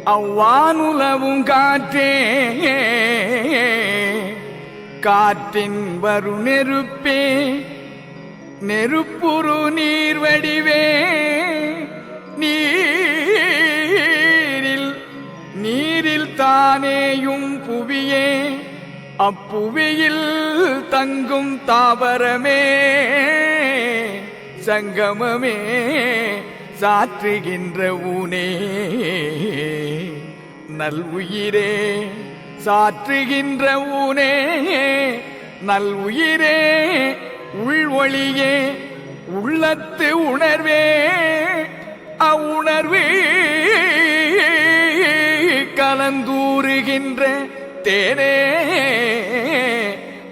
அவ்வானுலவும் காற்றே காற்றின் வரு நெருப்பே நெருப்புரு நீர் வடிவே நீரில் தானேயும் புவியே அப்புவியில் தங்கும் தாவரமே சங்கமமே சாற்றுகின்ற ஊனே நல்உயிரே சாற்றுகின்ற ஊனே நல்உயிரே உள்ஒளியே உள்ளத்து உணர்வே அவ்வுணர்வு கலந்தூறுகின்ற தேனே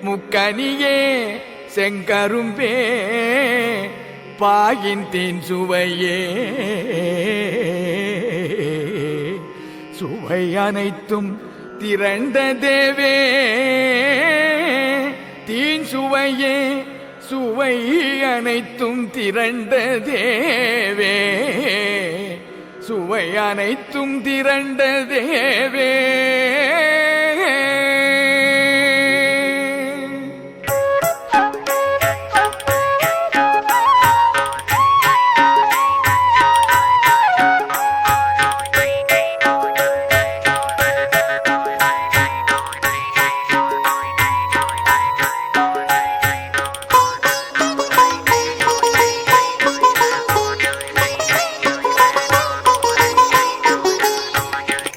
முக்கனியே செங்கரும்பே பாயின் தேன் சுவையே சுவை அனைத்தும் திரண்ட தேவே தீன் சுவையே சுவை அனைத்தும் திரண்ட தேவே சுவை அனைத்தும் திரண்ட தேவே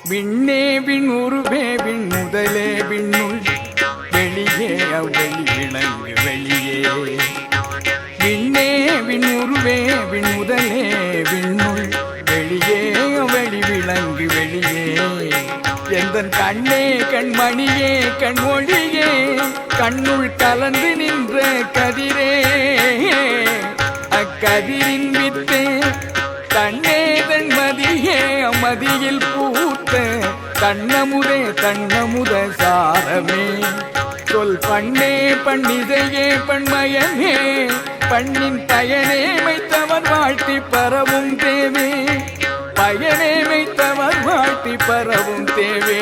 விண்ணே விண்ணுருவே விண்முதலே விண்ணுள் வெளியே அவ்வெளி விளங்கு வெளியே விண்ணே விண்ணுருவே விண்முதலே விண்ணுள் வெளியே அவ்வெளி விளங்கு வெளியே எந்தன் கண்ணே கண்மணியே கண்மொழியே கண்ணுள் கலந்து நின்ற கதிரே அக்கதிரின் வித்தே கண்ணே தன்மதியே மதியில் பூத்த கண்ணமுதே கண்ணமுத சாரமே சொல் பண்ணே பண்ணிதையே பண்மயமே பண்ணின் பயனே மைத்தவர் வாழ்த்தி பரவும் தேவே பயனே மைத்தவர் வாழ்த்தி பரவும் தேவே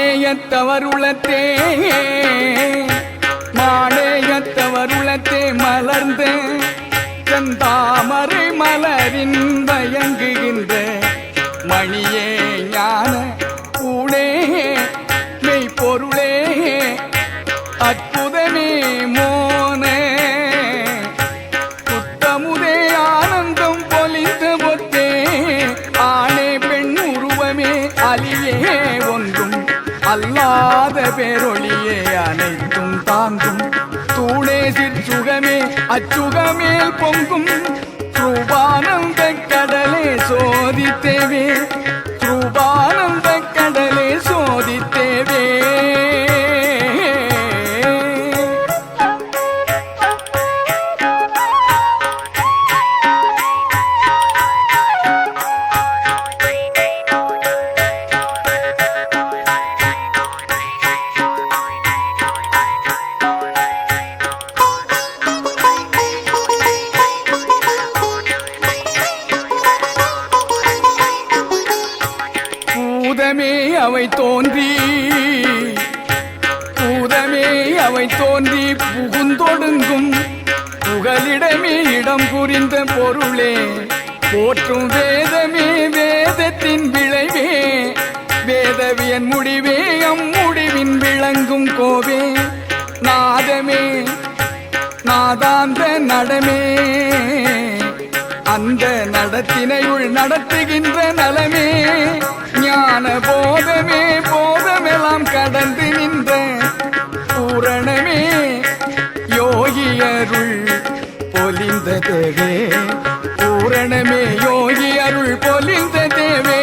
மாணேயத்தவருளத்தே மாணேயத்தவருளத்தே மலர்ந்த செந்தாமரை மலரின் பயங்குகின்ற மணியே ஞான ஊடே மெய்ப்பொருளே அற்புதமே மோனே புத்தமுதே ஆனந்தம் பொலிந்த பொத்தே ஆணே பெண் உருவமே அலியே ஒன்றும் அல்லாத பேரொழியே அனைத்தும் தாங்கும் தூணே சிற்சுகமே அச்சுகமேல் பொங்கும் ரூபானந்த கடலே சோதித்தேவே ரூபானந்த கடலே சோதித்தேவே பூதமே அவை தோன்றி புகுந்தொடுங்கும் புகலிடமே இடம் புரிந்த பொருளே போற்றும் வேதமே வேதத்தின் விளைவே வேதவியன் முடிவே அம்முடிவின் விளங்கும் கோவே நாதமே நாதாந்த நடமே அந்த நடத்தினையுள் நடத்துகின்ற நலமே ஞான போதமே போதமெல்லாம் கடந்து நின்ற பூரணமே யோகியருள் புரிந்த தேவே பூரணமே யோகி அருள் பொலிந்த தேவே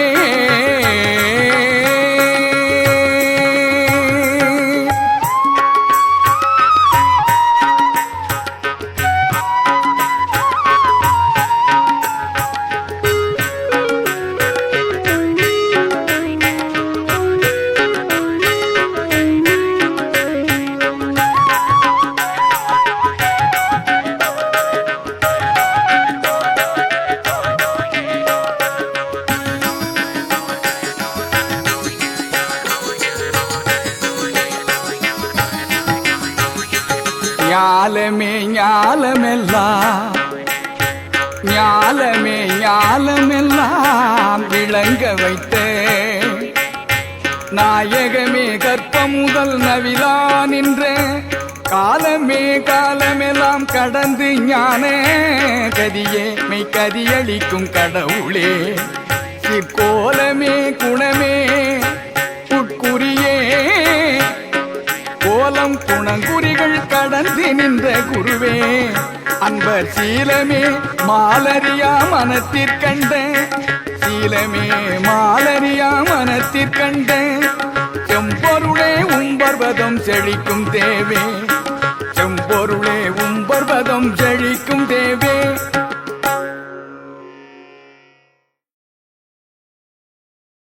ஞாலமே ஞாலமெல்லாம் ஞாலமே ஞாலமெல்லாம் விளங்க வைத்த நாயகமே கற்பம் முதல் நவிலா நின்ற காலமே காலமெல்லாம் கடந்து ஞான கதியே மெய் கதியளிக்கும் கடவுளே சிற்கோலமே குணமே உட்குறியே கோலம் குணங்குறிகள் கடந்து நின்ற குருவே அன்பர் சீலமே மாலரியா மனத்திற்கண்ட சீலமே மாலரியா மனத்திற்கண்ட செம்பொருளே உம்பர்வதம் செழிக்கும் தேவே செம்பொருளே உம்பர்வதம் செழிக்கும் தேவே